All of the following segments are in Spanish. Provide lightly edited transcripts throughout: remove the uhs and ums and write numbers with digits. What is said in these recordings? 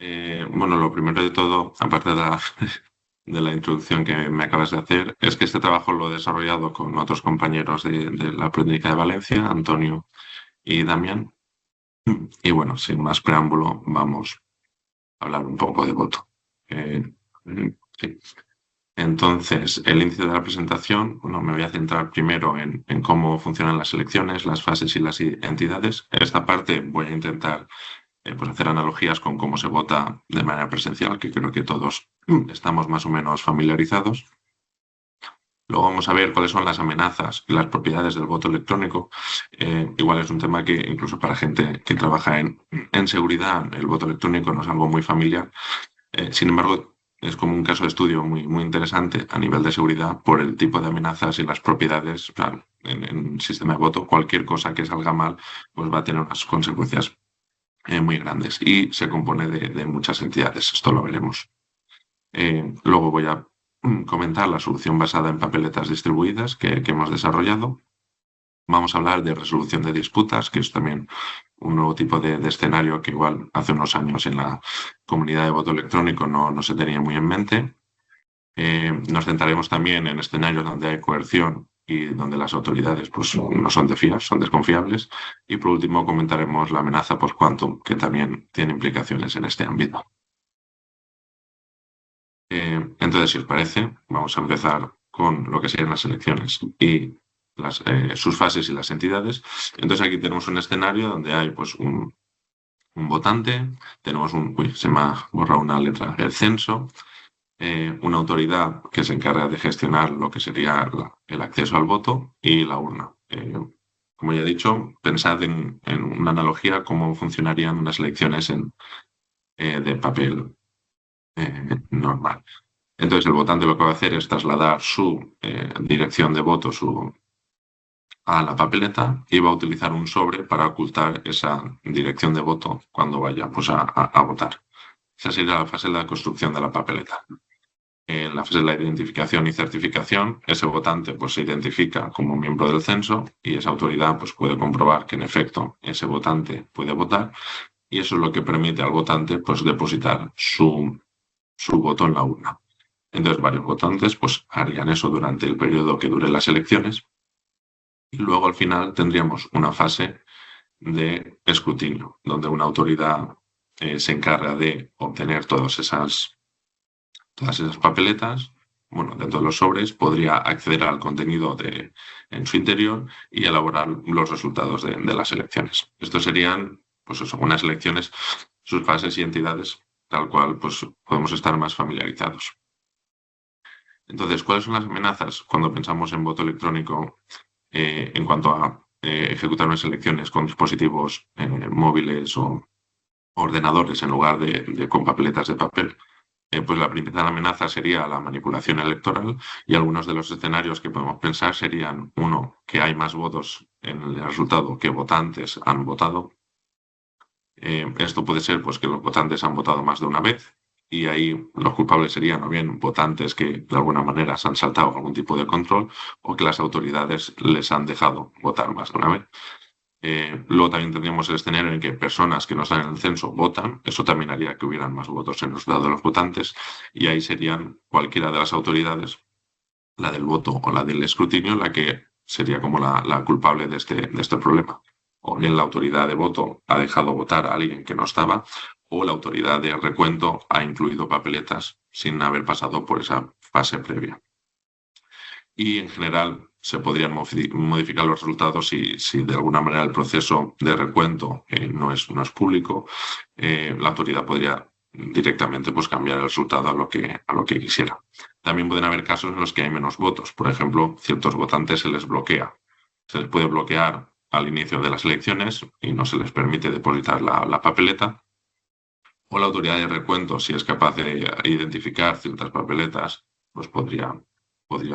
Bueno, lo primero de todo, aparte de la introducción que me acabas de hacer, es que este trabajo lo he desarrollado con otros compañeros de la Politécnica de Valencia, Antonio y Damián. Y bueno, sin más preámbulo, vamos a hablar un poco de voto. Eh, sí. Entonces, el índice de la presentación, bueno, me voy a centrar primero en cómo funcionan las elecciones, las fases y las entidades. Esta parte voy a intentar pues hacer analogías con cómo se vota de manera presencial, que creo que todos estamos más o menos familiarizados. Luego vamos a ver cuáles son las amenazas y las propiedades del voto electrónico. Igual es un tema que incluso para gente que trabaja en seguridad, el voto electrónico no es algo muy familiar. Sin embargo, es como un caso de estudio muy interesante a nivel de seguridad por el tipo de amenazas y las propiedades. O sea, en un sistema de voto, cualquier cosa que salga mal, pues va a tener unas consecuencias muy grandes y se compone de muchas entidades. Esto lo veremos. Luego voy a comentar la solución basada en papeletas distribuidas que hemos desarrollado. Vamos a hablar de resolución de disputas, que es también un nuevo tipo de escenario que igual hace unos años en la comunidad de voto electrónico no se tenía muy en mente. Nos centraremos también en escenarios donde hay coerción y donde las autoridades pues, no son de fiar, son desconfiables. Y por último comentaremos la amenaza post-quantum, que también tiene implicaciones en este ámbito. Entonces, si os parece, vamos a empezar con lo que serían las elecciones y sus fases y las entidades. Entonces aquí tenemos un escenario donde hay pues, un votante, tenemos uy, se me ha borrado una letra, el censo, una autoridad que se encarga de gestionar lo que sería el acceso al voto y la urna. Como ya he dicho, pensad en una analogía cómo funcionarían unas elecciones de papel normal. Entonces, el votante lo que va a hacer es trasladar su dirección de voto a la papeleta y va a utilizar un sobre para ocultar esa dirección de voto cuando vaya pues, a votar. Esa sería la fase de la construcción de la papeleta. En la fase de la identificación y certificación, ese votante pues, se identifica como miembro del censo y esa autoridad pues, puede comprobar que en efecto ese votante puede votar y eso es lo que permite al votante pues, depositar su voto en la urna. Entonces, varios votantes pues, harían eso durante el periodo que dure las elecciones y luego al final tendríamos una fase de escrutinio, donde una autoridad se encarga de obtener todas esas papeletas, bueno, dentro de los sobres, podría acceder al contenido en su interior y elaborar los resultados de las elecciones. Estos serían, pues eso, unas elecciones, sus fases y entidades, tal cual pues, podemos estar más familiarizados. Entonces, ¿cuáles son las amenazas cuando pensamos en voto electrónico en cuanto a ejecutar unas elecciones con dispositivos móviles o ordenadores en lugar de con papeletas de papel? Pues la principal amenaza sería la manipulación electoral y algunos de los escenarios que podemos pensar serían, uno, que hay más votos en el resultado que votantes han votado. Esto puede ser pues, que los votantes han votado más de una vez y ahí los culpables serían o bien votantes que de alguna manera se han saltado algún tipo de control o que las autoridades les han dejado votar más de una vez. Luego también tendríamos el escenario en que personas que no están en el censo votan. Eso también haría que hubieran más votos en el resultado de los votantes y ahí serían cualquiera de las autoridades, la del voto o la del escrutinio, la que sería como la culpable de este problema. O bien la autoridad de voto ha dejado votar a alguien que no estaba o la autoridad de recuento ha incluido papeletas sin haber pasado por esa fase previa. Y en general se podrían modificar los resultados si de alguna manera el proceso de recuento no es público, la autoridad podría directamente pues, cambiar el resultado a lo que quisiera. También pueden haber casos en los que hay menos votos. Por ejemplo, ciertos votantes se les bloquea. Se les puede bloquear al inicio de las elecciones y no se les permite depositar la papeleta. O la autoridad de recuento, si es capaz de identificar ciertas papeletas, pues podría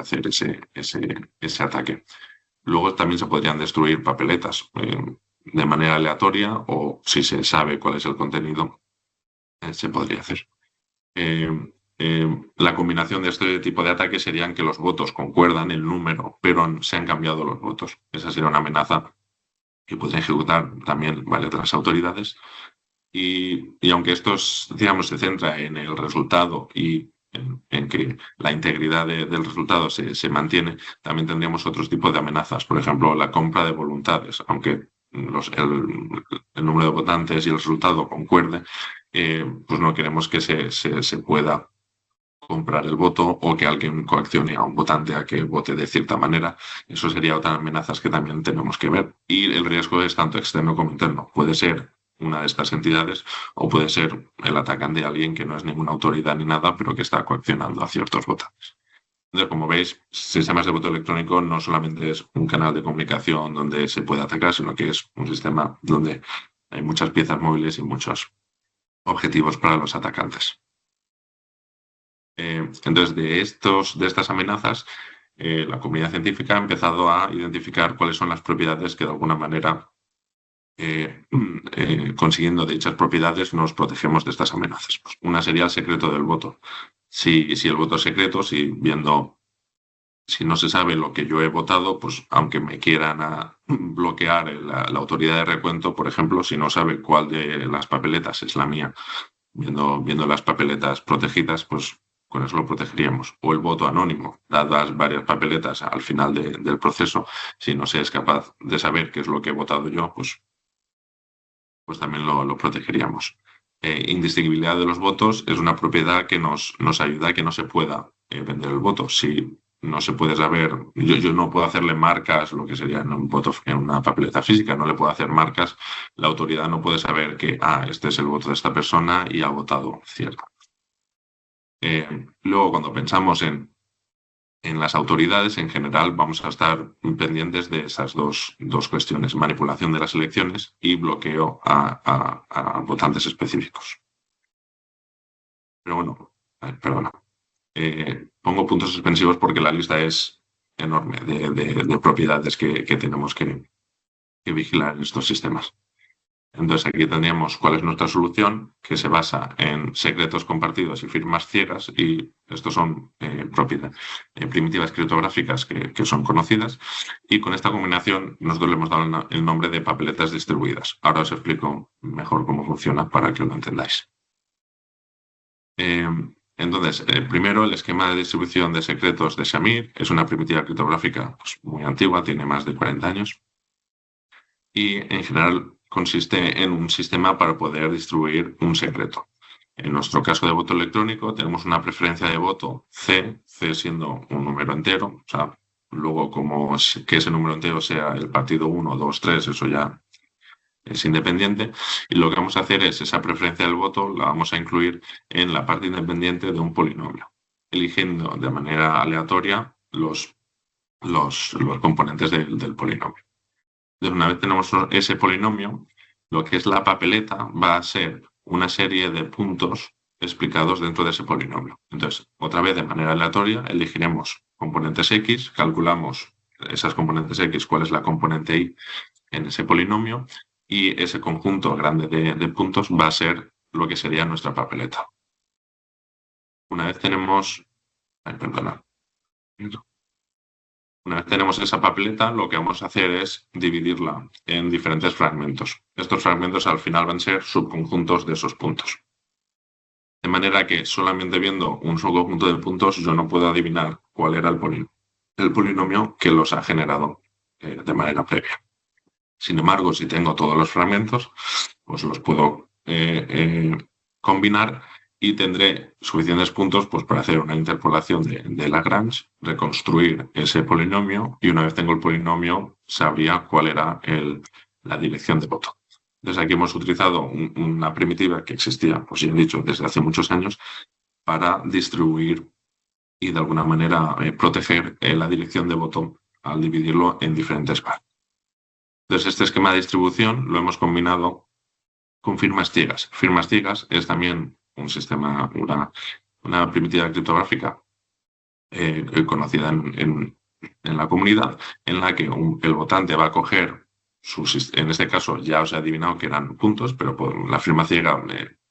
hacer ese ataque. Luego también se podrían destruir papeletas de manera aleatoria o si se sabe cuál es el contenido, se podría hacer. La combinación de este tipo de ataques serían que los votos concuerdan el número, pero se han cambiado los votos. Esa sería una amenaza que podría ejecutar también varias de las autoridades. Y aunque digamos, se centra en el resultado y en que la integridad del resultado se mantiene, también tendríamos otros tipos de amenazas. Por ejemplo, la compra de voluntades. Aunque el número de votantes y el resultado concuerde, pues no queremos que se pueda comprar el voto o que alguien coaccione a un votante a que vote de cierta manera. Eso sería otra amenazas que también tenemos que ver. Y el riesgo es tanto externo como interno. Puede ser una de estas entidades o puede ser el atacante de alguien que no es ninguna autoridad ni nada, pero que está coaccionando a ciertos votantes. Entonces, como veis, sistemas de voto electrónico no solamente es un canal de comunicación donde se puede atacar, sino que es un sistema donde hay muchas piezas móviles y muchos objetivos para los atacantes. Entonces, de estas amenazas, la comunidad científica ha empezado a identificar cuáles son las propiedades que de alguna manera, consiguiendo dichas propiedades, nos protegemos de estas amenazas. Pues una sería el secreto del voto. Si el voto es secreto, si no se sabe lo que yo he votado, pues aunque me quieran bloquear la autoridad de recuento, por ejemplo, si no sabe cuál de las papeletas es la mía, viendo las papeletas protegidas, pues con eso lo protegeríamos. O el voto anónimo, dadas varias papeletas al final del proceso, si no se es capaz de saber qué es lo que he votado yo, pues también lo protegeríamos. Indistinguibilidad de los votos es una propiedad que nos ayuda a que no se pueda vender el voto. Si no se puede saber, yo no puedo hacerle marcas, lo que sería en un voto, en una papeleta física, no le puedo hacer marcas, la autoridad no puede saber que, este es el voto de esta persona y ha votado cierto. Luego, cuando pensamos en las autoridades, en general, vamos a estar pendientes de esas dos cuestiones: manipulación de las elecciones y bloqueo a votantes específicos. Pero bueno, perdona. Pongo puntos suspensivos porque la lista es enorme de propiedades que tenemos que vigilar en estos sistemas. Entonces aquí tendríamos cuál es nuestra solución, que se basa en secretos compartidos y firmas ciegas, y estos son primitivas criptográficas que son conocidas, y con esta combinación nosotros le hemos dado el nombre de papeletas distribuidas. Ahora os explico mejor cómo funciona para que lo entendáis. Entonces, primero, el esquema de distribución de secretos de Shamir es una primitiva criptográfica, pues, muy antigua, tiene más de 40 años, y en general consiste en un sistema para poder distribuir un secreto. En nuestro caso de voto electrónico tenemos una preferencia de voto C siendo un número entero. O sea, luego que ese número entero sea el partido 1, 2, 3, eso ya es independiente. Y lo que vamos a hacer es esa preferencia del voto la vamos a incluir en la parte independiente de un polinomio, eligiendo de manera aleatoria los componentes del polinomio. Entonces, una vez tenemos ese polinomio, lo que es la papeleta va a ser una serie de puntos explicados dentro de ese polinomio. Entonces, otra vez de manera aleatoria, elegiremos componentes X, calculamos esas componentes X, cuál es la componente Y en ese polinomio, y ese conjunto grande de puntos va a ser lo que sería nuestra papeleta. Una vez tenemos... Una vez tenemos esa papeleta, lo que vamos a hacer es dividirla en diferentes fragmentos. Estos fragmentos al final van a ser subconjuntos de esos puntos. De manera que solamente viendo un solo conjunto de puntos yo no puedo adivinar cuál era el polinomio que los ha generado de manera previa. Sin embargo, si tengo todos los fragmentos, pues los puedo combinar y tendré suficientes puntos, pues, para hacer una interpolación de Lagrange, reconstruir ese polinomio, y una vez tengo el polinomio sabría cuál era la dirección de voto. Entonces aquí hemos utilizado una primitiva que existía, pues ya he dicho, desde hace muchos años, para distribuir y de alguna manera proteger la dirección de voto al dividirlo en diferentes partes. Entonces este esquema de distribución lo hemos combinado con firmas ciegas. Firmas ciegas es también un sistema, una primitiva criptográfica conocida en la comunidad, en la que el votante va a coger en este caso ya os he adivinado que eran puntos, pero la firma ciega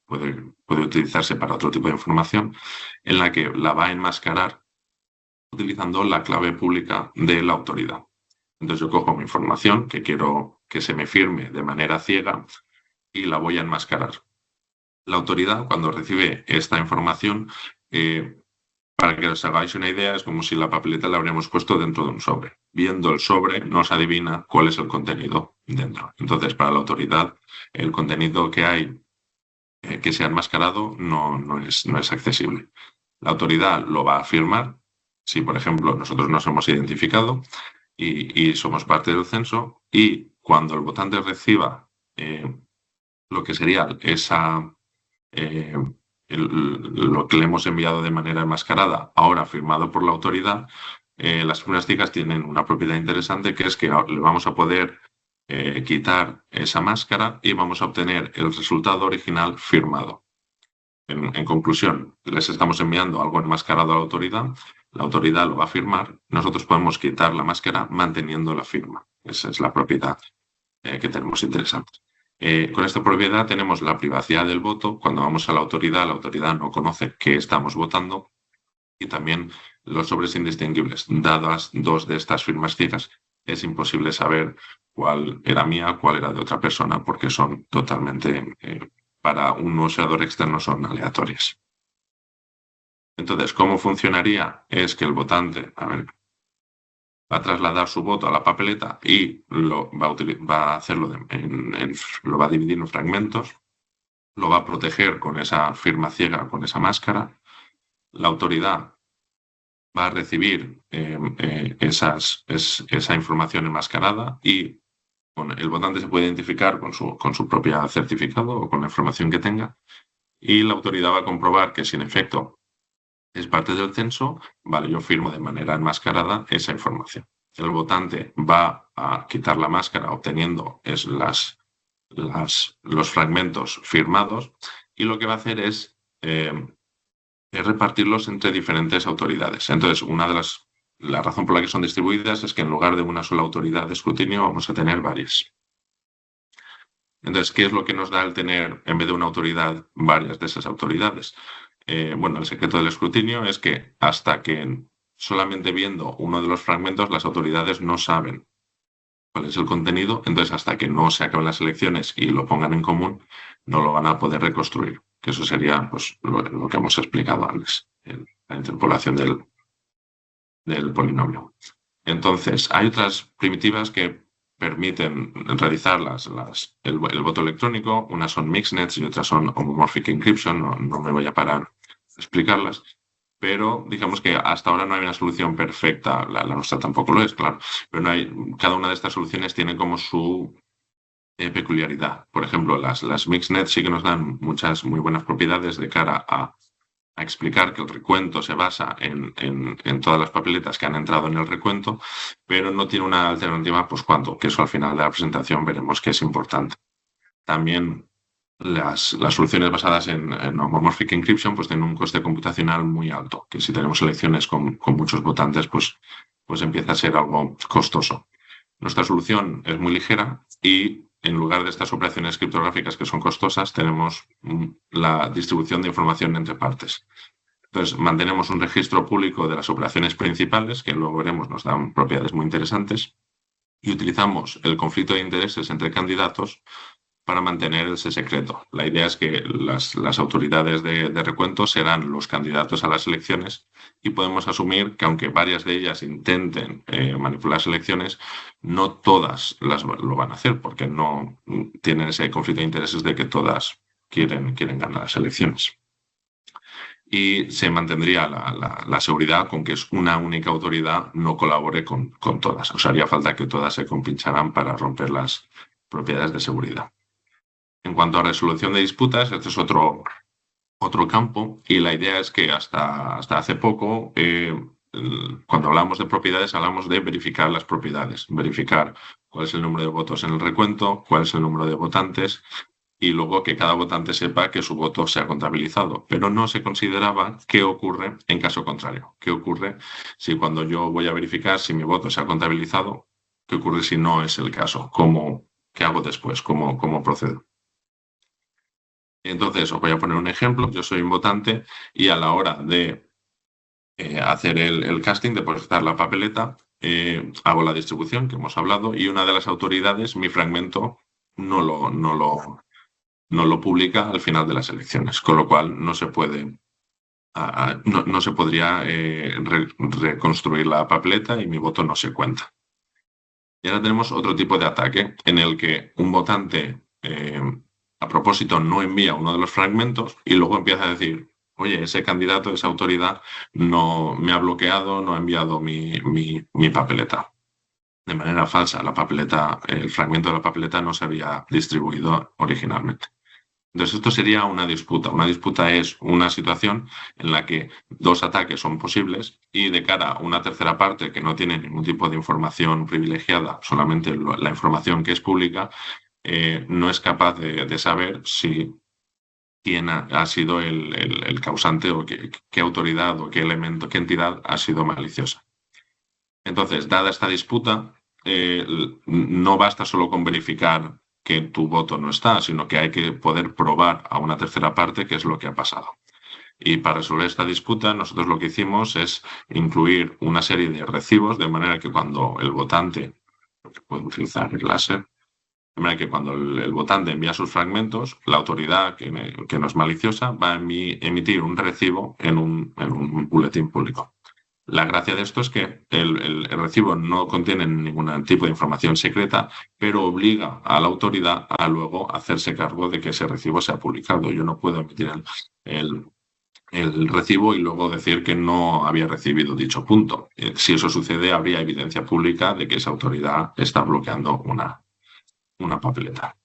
puede utilizarse para otro tipo de información, en la que la va a enmascarar utilizando la clave pública de la autoridad. Entonces yo cojo mi información que quiero que se me firme de manera ciega y la voy a enmascarar. La autoridad, cuando recibe esta información, para que os hagáis una idea, es como si la papeleta la habríamos puesto dentro de un sobre. Viendo el sobre, nos adivina cuál es el contenido dentro. Entonces, para la autoridad, el contenido que hay que sea enmascarado no es accesible. La autoridad lo va a afirmar si, por ejemplo, nosotros nos hemos identificado y somos parte del censo, y cuando el votante reciba lo que sería eh, lo que le hemos enviado de manera enmascarada, ahora firmado por la autoridad, las primeras chicas tienen una propiedad interesante, que es que le vamos a poder quitar esa máscara y vamos a obtener el resultado original firmado. En conclusión, les estamos enviando algo enmascarado a la autoridad lo va a firmar, nosotros podemos quitar la máscara manteniendo la firma. Esa es la propiedad que tenemos interesante. Con esta propiedad tenemos la privacidad del voto. Cuando vamos a la autoridad no conoce que estamos votando, y también los sobres indistinguibles. Dadas dos de estas firmas ciegas, es imposible saber cuál era mía, cuál era de otra persona, porque son totalmente, para un usuario externo, son aleatorias. Entonces, ¿cómo funcionaría? Es que el votante, va a trasladar su voto a la papeleta y va a hacerlo lo va a dividir en fragmentos, lo va a proteger con esa firma ciega, con esa máscara. La autoridad va a recibir esa información enmascarada, y el votante se puede identificar con su propio certificado o con la información que tenga, y la autoridad va a comprobar que si en efecto es parte del censo, vale, yo firmo de manera enmascarada esa información. El votante va a quitar la máscara obteniendo los fragmentos firmados, y lo que va a hacer es repartirlos entre diferentes autoridades. Entonces, la razón por la que son distribuidas es que en lugar de una sola autoridad de escrutinio vamos a tener varias. Entonces, ¿qué es lo que nos da el tener, en vez de una autoridad, varias de esas autoridades? Bueno, el secreto del escrutinio es que hasta que solamente viendo uno de los fragmentos las autoridades no saben cuál es el contenido, entonces hasta que no se acaben las elecciones y lo pongan en común, no lo van a poder reconstruir. Que eso sería, pues, lo que hemos explicado antes, la interpolación del polinomio. Entonces, hay otras primitivas que permiten realizar el voto electrónico. Unas son mixnets y otras son homomorphic encryption. No me voy a parar a explicarlas, pero digamos que hasta ahora no hay una solución perfecta. La nuestra tampoco lo es, claro, pero cada una de estas soluciones tiene como su peculiaridad. Por ejemplo, las mixnets sí que nos dan muchas muy buenas propiedades de cara a explicar que el recuento se basa en todas las papeletas que han entrado en el recuento, pero no tiene una alternativa, pues cuánto, que eso al final de la presentación veremos que es importante. También las soluciones basadas en homomorphic encryption pues tienen un coste computacional muy alto, que si tenemos elecciones con muchos votantes, pues empieza a ser algo costoso. Nuestra solución es muy ligera, y en lugar de estas operaciones criptográficas que son costosas, tenemos la distribución de información entre partes. Entonces, mantenemos un registro público de las operaciones principales, que luego veremos nos dan propiedades muy interesantes, y utilizamos el conflicto de intereses entre candidatos para mantener ese secreto. La idea es que las autoridades de recuento serán los candidatos a las elecciones, y podemos asumir que aunque varias de ellas intenten manipular las elecciones, no todas lo van a hacer, porque no tienen ese conflicto de intereses de que todas quieren ganar las elecciones. Y se mantendría la seguridad con que es una única autoridad no colabore con todas. O sea, haría falta que todas se compincharan para romper las propiedades de seguridad. En cuanto a resolución de disputas, este es otro campo, y la idea es que hasta hace poco, cuando hablamos de propiedades, hablamos de verificar las propiedades, verificar cuál es el número de votos en el recuento, cuál es el número de votantes, y luego que cada votante sepa que su voto se ha contabilizado. Pero no se consideraba qué ocurre en caso contrario. ¿Qué ocurre si cuando yo voy a verificar si mi voto se ha contabilizado? ¿Qué ocurre si no es el caso? ¿Qué hago después? ¿Cómo procedo? Entonces, os voy a poner un ejemplo. Yo soy un votante y a la hora de hacer el casting, depositar la papeleta, hago la distribución que hemos hablado, y una de las autoridades, mi fragmento, no no lo publica al final de las elecciones, con lo cual no se puede, no se podría reconstruir la papeleta y mi voto no se cuenta. Y ahora tenemos otro tipo de ataque en el que un votante a propósito no envía uno de los fragmentos y luego empieza a decir, oye, ese candidato, esa autoridad no me ha bloqueado, no ha enviado mi papeleta. De manera falsa, la papeleta, el fragmento de la papeleta no se había distribuido originalmente. Entonces, esto sería una disputa. Una disputa es una situación en la que dos ataques son posibles y de cara a una tercera parte que no tiene ningún tipo de información privilegiada, solamente la información que es pública, no es capaz de saber si quién ha sido el causante o qué autoridad o qué elemento, qué entidad ha sido maliciosa. Entonces, dada esta disputa, no basta solo con verificar que tu voto no está, sino que hay que poder probar a una tercera parte qué es lo que ha pasado. Y para resolver esta disputa, nosotros lo que hicimos es incluir una serie de recibos, de manera que cuando el votante, puede utilizar el láser, de manera que cuando el votante envía sus fragmentos, la autoridad que no es maliciosa va a emitir un recibo en un boletín público. La gracia de esto es que el recibo no contiene ningún tipo de información secreta, pero obliga a la autoridad a luego hacerse cargo de que ese recibo sea publicado. Yo no puedo emitir el recibo y luego decir que no había recibido dicho punto. Si eso sucede, habría evidencia pública de que esa autoridad está bloqueando una papeleta.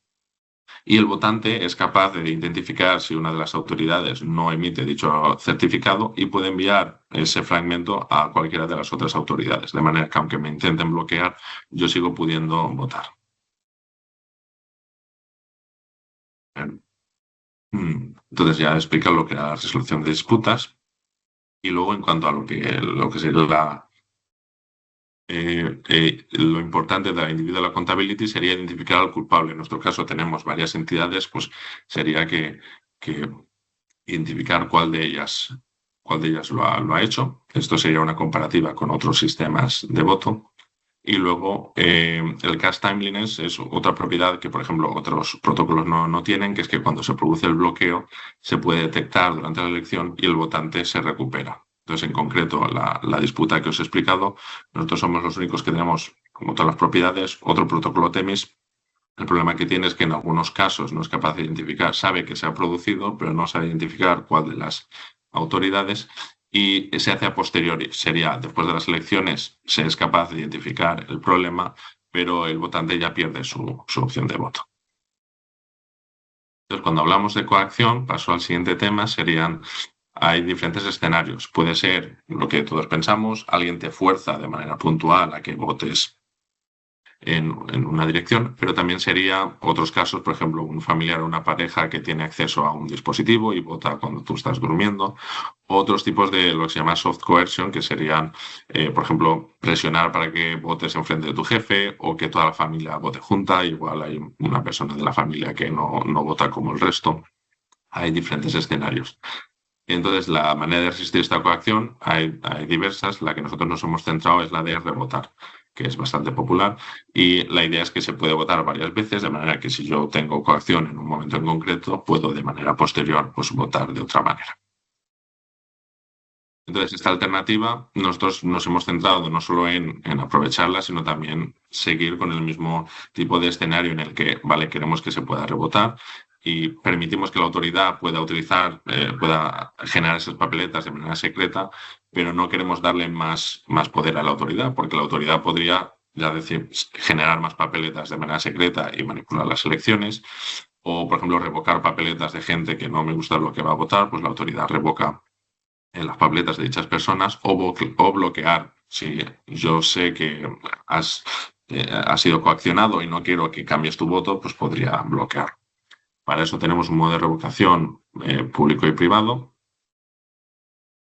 Y el votante es capaz de identificar si una de las autoridades no emite dicho certificado y puede enviar ese fragmento a cualquiera de las otras autoridades, de manera que aunque me intenten bloquear, yo sigo pudiendo votar. Entonces ya explica lo que era la resolución de disputas. Y luego en cuanto a lo que sería lo importante de la individual accountability sería identificar al culpable. En nuestro caso tenemos varias entidades, pues sería que identificar cuál de ellas lo ha hecho. Esto sería una comparativa con otros sistemas de voto. Y luego el cache timeliness es otra propiedad que, por ejemplo, otros protocolos no tienen, que es que cuando se produce el bloqueo se puede detectar durante la elección y el votante se recupera. Entonces, en concreto, la disputa que os he explicado, nosotros somos los únicos que tenemos, como todas las propiedades, otro protocolo TEMIS. El problema que tiene es que en algunos casos no es capaz de identificar, sabe que se ha producido, pero no sabe identificar cuál de las autoridades y se hace a posteriori. Sería, después de las elecciones, se es capaz de identificar el problema, pero el votante ya pierde su opción de voto. Entonces, cuando hablamos de coacción, paso al siguiente tema, hay diferentes escenarios. Puede ser lo que todos pensamos, alguien te fuerza de manera puntual a que votes en una dirección, pero también sería otros casos, por ejemplo, un familiar o una pareja que tiene acceso a un dispositivo y vota cuando tú estás durmiendo. Otros tipos de lo que se llama soft coercion, que serían, por ejemplo, presionar para que votes en frente de tu jefe o que toda la familia vote junta. Igual hay una persona de la familia que no vota como el resto. Hay diferentes escenarios. Entonces, la manera de resistir esta coacción hay diversas. La que nosotros nos hemos centrado es la de revotar, que es bastante popular. Y la idea es que se puede votar varias veces, de manera que si yo tengo coacción en un momento en concreto, puedo de manera posterior pues, votar de otra manera. Entonces, esta alternativa, nosotros nos hemos centrado no solo en aprovecharla, sino también seguir con el mismo tipo de escenario en el que, vale, queremos que se pueda rebotar y permitimos que la autoridad pueda generar esas papeletas de manera secreta, pero no queremos darle más poder a la autoridad, porque la autoridad podría, ya decir, generar más papeletas de manera secreta y manipular las elecciones, o, por ejemplo, revocar papeletas de gente que no me gusta lo que va a votar, pues la autoridad revoca en las papeletas de dichas personas o bloquear. Si yo sé que has sido coaccionado y no quiero que cambies tu voto, pues podría bloquear. Para eso tenemos un modo de revocación público y privado.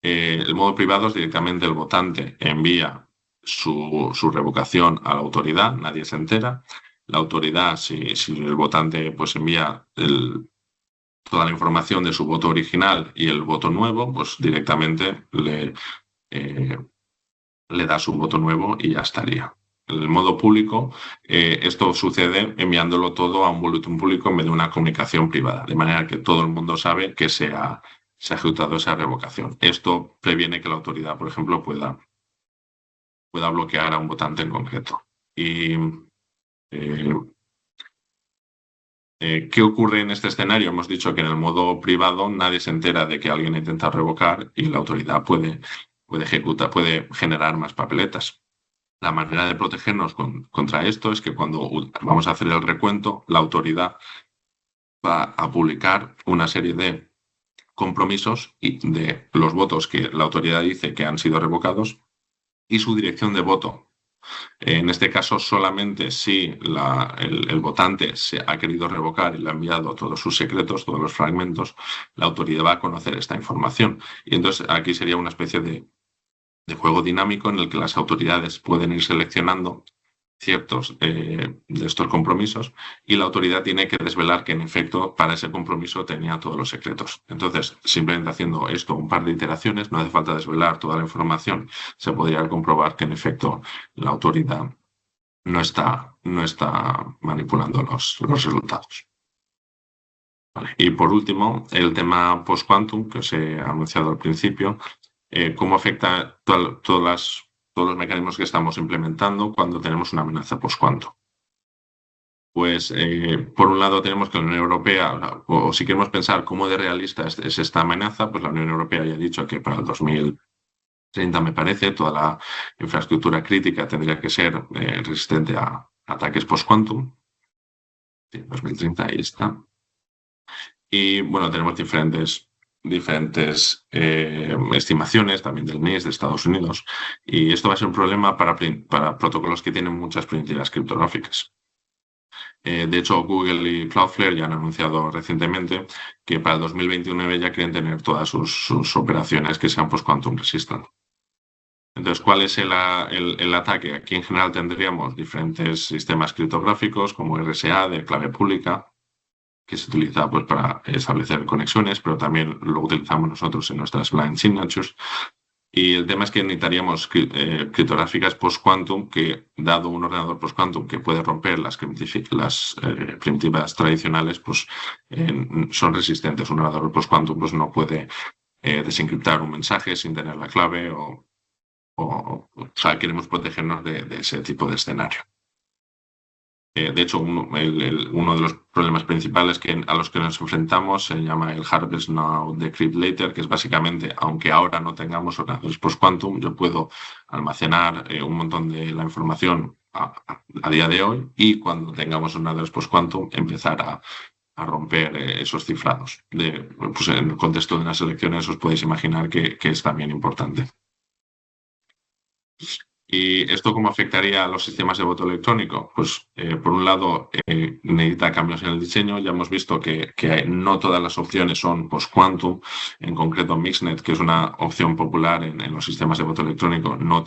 El modo privado es directamente el votante envía su revocación a la autoridad, nadie se entera. La autoridad, si el votante pues envía toda la información de su voto original y el voto nuevo, pues directamente le da su voto nuevo y ya estaría. el modo público, esto sucede enviándolo todo a un boletín público en vez de una comunicación privada, de manera que todo el mundo sabe que se ha ejecutado esa revocación. Esto previene que la autoridad, por ejemplo, pueda bloquear a un votante en concreto. Y eh, ¿qué ocurre en este escenario? Hemos dicho que en el modo privado nadie se entera de que alguien intenta revocar y la autoridad puede generar más papeletas. La manera de protegernos contra esto es que cuando vamos a hacer el recuento, la autoridad va a publicar una serie de compromisos y de los votos que la autoridad dice que han sido revocados y su dirección de voto. En este caso, solamente si el votante se ha querido revocar y le ha enviado todos sus secretos, todos los fragmentos, la autoridad va a conocer esta información. Y entonces aquí sería una especie de juego dinámico en el que las autoridades pueden ir seleccionando ciertos de estos compromisos y la autoridad tiene que desvelar que en efecto para ese compromiso tenía todos los secretos. Entonces, simplemente haciendo esto un par de iteraciones, no hace falta desvelar toda la información, se podría comprobar que en efecto la autoridad no está manipulando los resultados. Vale. Y por último, el tema post-quantum que os he anunciado al principio, cómo afecta todos los mecanismos que estamos implementando cuando tenemos una amenaza post-quantum. Pues, por un lado, tenemos que la Unión Europea, o si queremos pensar cómo de realista es esta amenaza, pues la Unión Europea ya ha dicho que para el 2030, me parece, toda la infraestructura crítica tendría que ser resistente a ataques post-quantum. Sí, 2030, ahí está. Y bueno, tenemos diferentes estimaciones también del NIST de Estados Unidos. Y esto va a ser un problema para protocolos que tienen muchas primitivas criptográficas. De hecho, Google y Cloudflare ya han anunciado recientemente que para el 2029 ya quieren tener todas sus operaciones que sean post-quantum resistant. Entonces, ¿cuál es el ataque? Aquí en general tendríamos diferentes sistemas criptográficos como RSA de clave pública, que se utiliza pues, para establecer conexiones, pero también lo utilizamos nosotros en nuestras blind signatures. Y el tema es que necesitaríamos criptográficas post-quantum que, dado un ordenador post-quantum que puede romper las primitivas tradicionales, pues son resistentes. Un ordenador post-quantum pues, no puede desencriptar un mensaje sin tener la clave o sea, queremos protegernos de ese tipo de escenario. De hecho, uno de los problemas principales a los que nos enfrentamos se llama el Harvest Now, Decrypt Later, que es básicamente, aunque ahora no tengamos ordenadores post-quantum, yo puedo almacenar un montón de la información a día de hoy y cuando tengamos ordenadores post-quantum empezar a romper esos cifrados. Pues en el contexto de unas elecciones os podéis imaginar que es también importante. ¿Y esto cómo afectaría a los sistemas de voto electrónico? Pues, por un lado, necesita cambios en el diseño. Ya hemos visto que no todas las opciones son post-quantum. En concreto, Mixnet, que es una opción popular en los sistemas de voto electrónico, no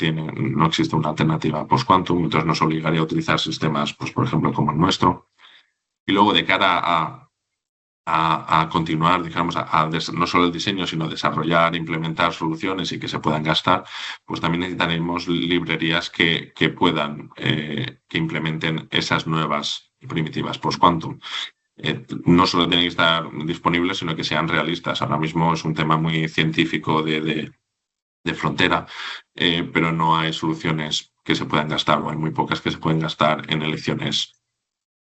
existe una alternativa post-quantum. Entonces, nos obligaría a utilizar sistemas, pues, por ejemplo, como el nuestro. Y luego, de cara a continuar, digamos, no solo el diseño, sino desarrollar, implementar soluciones y que se puedan gastar, pues también necesitaremos librerías que puedan, que implementen esas nuevas primitivas post-quantum. No solo tienen que estar disponibles, sino que sean realistas. Ahora mismo es un tema muy científico de frontera, pero no hay soluciones que se puedan gastar, o hay muy pocas que se pueden gastar en elecciones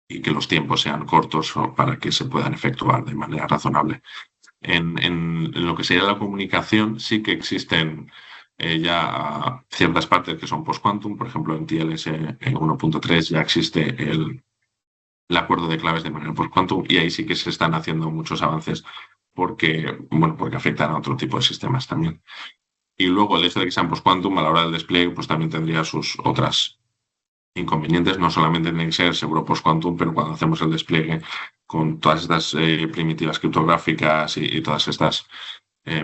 y que los tiempos sean cortos para que se puedan efectuar de manera razonable. En lo que sería la comunicación, sí que existen ya ciertas partes que son post-quantum. Por ejemplo, en TLS 1.3 ya existe el acuerdo de claves de manera post-quantum y ahí sí que se están haciendo muchos avances porque afectan a otro tipo de sistemas también. Y luego el hecho de que sean post-quantum a la hora del despliegue pues también tendría sus otras inconvenientes. No solamente tiene que ser seguro post-quantum, pero cuando hacemos el despliegue con todas estas primitivas criptográficas y todas estas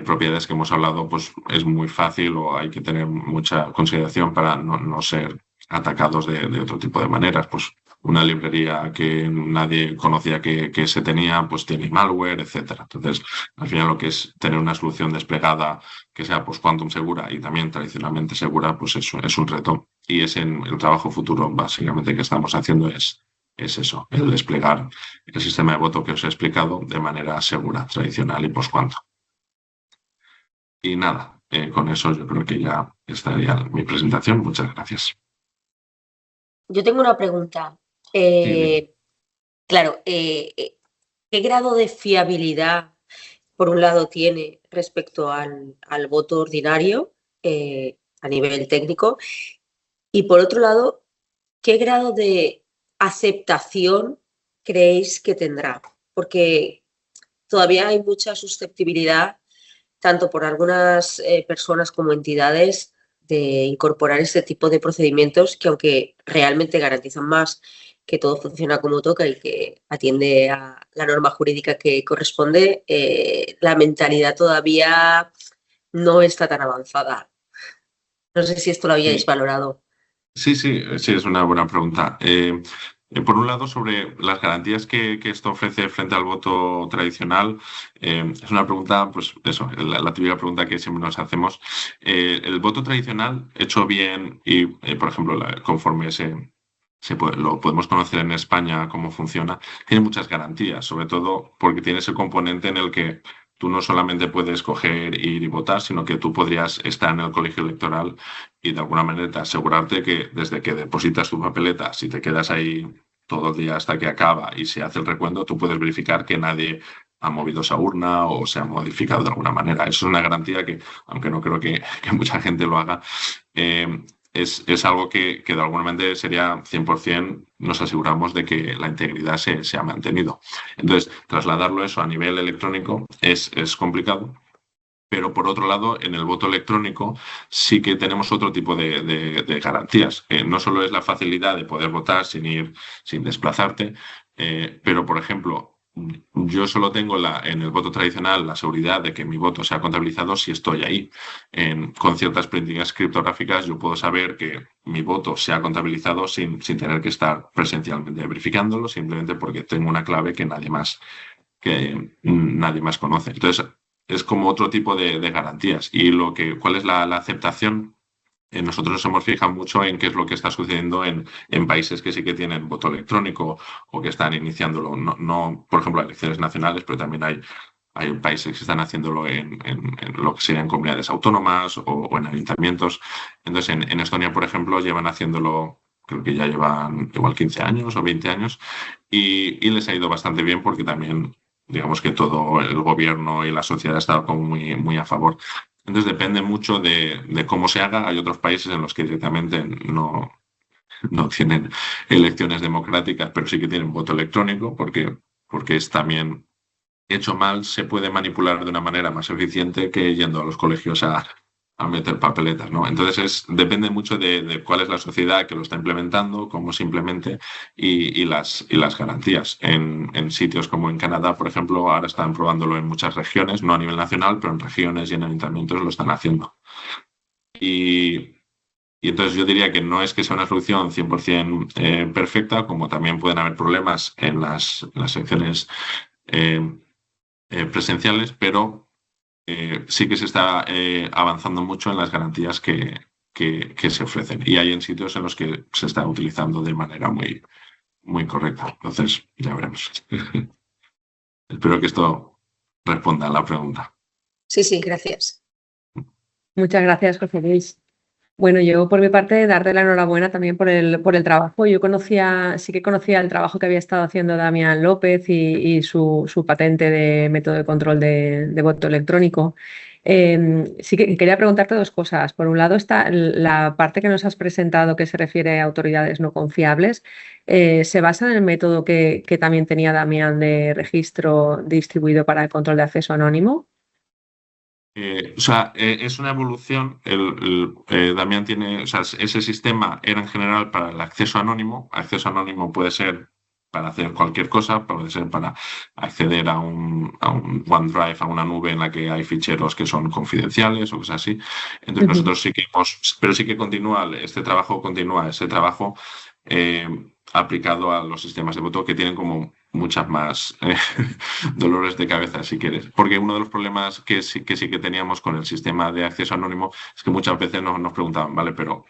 propiedades que hemos hablado, pues es muy fácil o hay que tener mucha consideración para no ser atacados de otro tipo de maneras. Pues una librería que nadie conocía que se tenía, pues tiene malware, etcétera. Entonces, al final lo que es tener una solución desplegada que sea pues quantum segura y también tradicionalmente segura, pues eso es un reto. Y es en el trabajo futuro, básicamente, que estamos haciendo es eso, el desplegar el sistema de voto que os he explicado de manera segura, tradicional y post-quantum. Y nada, con eso yo creo que ya estaría mi presentación. Muchas gracias. Yo tengo una pregunta. Sí, Claro, ¿qué grado de fiabilidad, por un lado, tiene respecto al voto ordinario a nivel técnico? Y por otro lado, ¿qué grado de aceptación creéis que tendrá? Porque todavía hay mucha susceptibilidad, tanto por algunas personas como entidades, de incorporar este tipo de procedimientos que, aunque realmente garantizan más que todo funciona como toca y que atiende a la norma jurídica que corresponde, la mentalidad todavía no está tan avanzada. No sé si esto lo habíais sí. valorado. Sí, es una buena pregunta. Por un lado, sobre las garantías que esto ofrece frente al voto tradicional, es una pregunta, pues eso, la típica pregunta que siempre nos hacemos. El voto tradicional, hecho bien y, por ejemplo, conforme lo podemos conocer en España cómo funciona, tiene muchas garantías, sobre todo porque tiene ese componente en el que tú no solamente puedes coger, ir y votar, sino que tú podrías estar en el colegio electoral y de alguna manera asegurarte que desde que depositas tu papeleta, si te quedas ahí todo el día hasta que acaba y se hace el recuento, tú puedes verificar que nadie ha movido esa urna o se ha modificado de alguna manera. Eso es una garantía que, aunque no creo que mucha gente lo haga, eh, es algo que de alguna manera sería 100%, nos aseguramos de que la integridad se ha mantenido. Entonces, trasladarlo eso a nivel electrónico es complicado. Pero por otro lado, en el voto electrónico sí que tenemos otro tipo de garantías. No solo es la facilidad de poder votar sin ir, sin desplazarte, pero por ejemplo, yo solo tengo en el voto tradicional la seguridad de que mi voto sea contabilizado si estoy ahí. Con ciertas políticas criptográficas yo puedo saber que mi voto se ha contabilizado sin tener que estar presencialmente verificándolo, simplemente porque tengo una clave que nadie más conoce. Entonces, es como otro tipo de garantías. Y ¿cuál es la aceptación? Nosotros nos hemos fijado mucho en qué es lo que está sucediendo en países que sí que tienen voto electrónico o que están iniciándolo. No, por ejemplo, elecciones nacionales, pero también hay países que están haciéndolo en lo que serían comunidades autónomas o en ayuntamientos. Entonces, en Estonia, por ejemplo, llevan haciéndolo, creo que ya llevan igual 15 años o 20 años, y les ha ido bastante bien porque también digamos que todo el gobierno y la sociedad está como muy, muy a favor. Entonces depende mucho de cómo se haga. Hay otros países en los que directamente no tienen elecciones democráticas, pero sí que tienen voto electrónico, porque es también hecho mal, se puede manipular de una manera más eficiente que yendo a los colegios a meter papeletas, ¿no? Entonces depende mucho de cuál es la sociedad que lo está implementando, cómo se implemente y las garantías. En sitios como en Canadá, por ejemplo, ahora están probándolo en muchas regiones, no a nivel nacional, pero en regiones y en ayuntamientos lo están haciendo. Y, y entonces yo diría que no es que sea una solución 100% perfecta, como también pueden haber problemas en las secciones eh, presenciales, pero sí que se está avanzando mucho en las garantías que se ofrecen. Y hay en sitios en los que se está utilizando de manera muy, muy correcta. Entonces, ya veremos. Espero que esto responda a la pregunta. Sí, sí, gracias. Muchas gracias, José Luis. Bueno, yo por mi parte, darte la enhorabuena también por el trabajo. Yo sí que conocía el trabajo que había estado haciendo Damián López y su patente de método de control de voto electrónico. Sí que quería preguntarte dos cosas. Por un lado está la parte que nos has presentado que se refiere a autoridades no confiables. ¿Se basa en el método que también tenía Damián de registro distribuido para el control de acceso anónimo? Es una evolución. Damián tiene, o sea, ese sistema era en general para el acceso anónimo. Acceso anónimo puede ser para hacer cualquier cosa, puede ser para acceder a un OneDrive, a una nube en la que hay ficheros que son confidenciales o cosas así. Entonces Ujú. nosotros sí que pero sí que ese trabajo continúa, ese trabajo aplicado a los sistemas de voto que tienen como muchas más dolores de cabeza, si quieres. Porque uno de los problemas que sí que teníamos con el sistema de acceso anónimo es que muchas veces nos preguntaban, vale, pero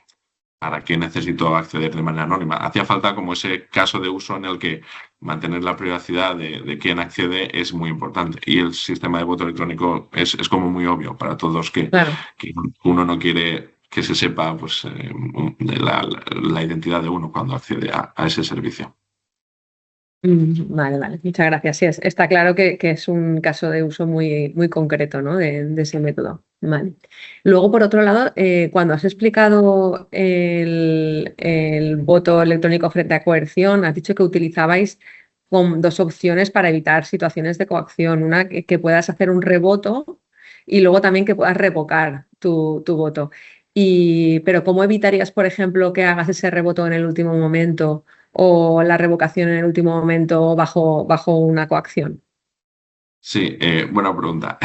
¿para qué necesito acceder de manera anónima? Hacía falta como ese caso de uso en el que mantener la privacidad de quien accede es muy importante. Y el sistema de voto electrónico es como muy obvio para todos Claro. que uno no quiere que se sepa pues, de la identidad de uno cuando accede a ese servicio. Vale, vale, muchas gracias. Sí, está claro que es un caso de uso muy, muy concreto, ¿no? de ese método. Vale. Luego, por otro lado, cuando has explicado el voto electrónico frente a coerción, has dicho que utilizabais dos opciones para evitar situaciones de coacción. Una, que puedas hacer un revoto y luego también que puedas revocar tu voto. Pero ¿cómo evitarías, por ejemplo, que hagas ese revoto en el último momento o la revocación en el último momento bajo una coacción? Sí, buena pregunta.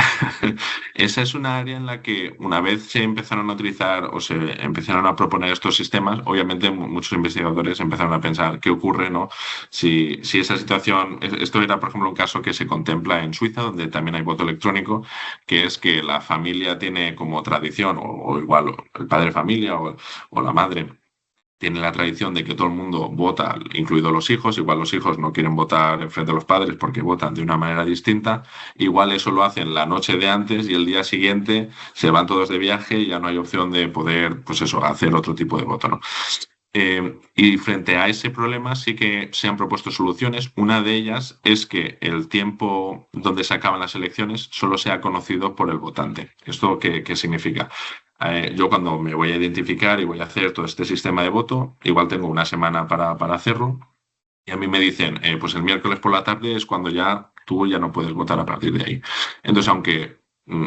Esa es una área en la que una vez se empezaron a utilizar o se empezaron a proponer estos sistemas, obviamente muchos investigadores empezaron a pensar qué ocurre, ¿no? Si esa situación, esto era por ejemplo un caso que se contempla en Suiza, donde también hay voto electrónico, que es que la familia tiene como tradición, o igual el padre de familia o la madre tiene la tradición de que todo el mundo vota, incluidos los hijos. Igual los hijos no quieren votar en frente de los padres porque votan de una manera distinta. Igual eso lo hacen la noche de antes y el día siguiente se van todos de viaje y ya no hay opción de poder, pues eso, hacer otro tipo de voto, ¿no? Y frente a ese problema sí que se han propuesto soluciones. Una de ellas es que el tiempo donde se acaban las elecciones solo sea conocido por el votante. ¿Esto qué significa? Yo cuando me voy a identificar y voy a hacer todo este sistema de voto, igual tengo una semana para hacerlo y a mí me dicen, pues el miércoles por la tarde es cuando ya tú ya no puedes votar a partir de ahí. Entonces, aunque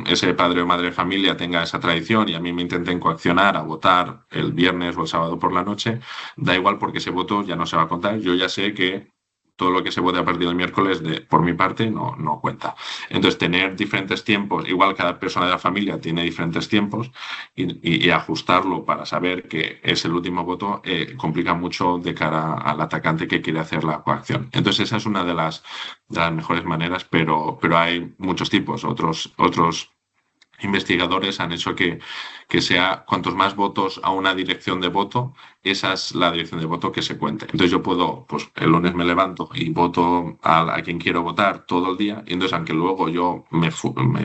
ese padre o madre de familia tenga esa tradición y a mí me intenten coaccionar a votar el viernes o el sábado por la noche, da igual porque ese voto ya no se va a contar. Yo ya sé que todo lo que se vote a partir del miércoles, por mi parte, no cuenta. Entonces, tener diferentes tiempos, igual cada persona de la familia tiene diferentes tiempos y ajustarlo para saber que es el último voto complica mucho de cara al atacante que quiere hacer la coacción. Entonces, esa es una de las mejores maneras, pero hay muchos tipos. Otros investigadores han hecho que sea cuantos más votos a una dirección de voto, esa es la dirección de voto que se cuente. Entonces yo puedo, pues el lunes me levanto y voto a quien quiero votar todo el día, y entonces aunque luego yo me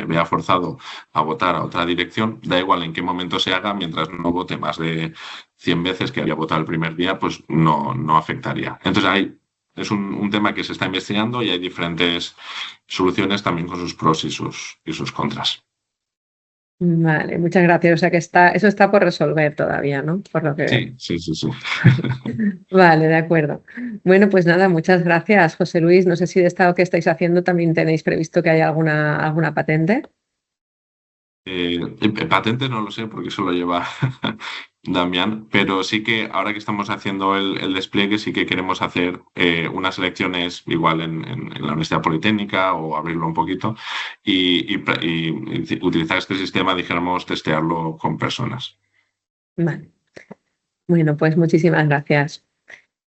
vea forzado a votar a otra dirección, da igual en qué momento se haga, mientras no vote más de 100 veces que había votado el primer día, pues no afectaría. Entonces es un tema que se está investigando y hay diferentes soluciones también con sus pros y sus contras. Vale, muchas gracias. O sea que eso está por resolver todavía, ¿no? Por lo que veo. Sí, sí, sí, sí. Vale, de acuerdo. Bueno, pues nada, muchas gracias, José Luis. No sé si de esta que estáis haciendo también tenéis previsto que haya alguna patente. Patente no lo sé porque eso lo lleva Damián, pero sí que ahora que estamos haciendo el despliegue, sí que queremos hacer unas elecciones igual en la Universidad Politécnica o abrirlo un poquito y utilizar este sistema, dijéramos, testearlo con personas. Vale. Bueno, pues muchísimas gracias.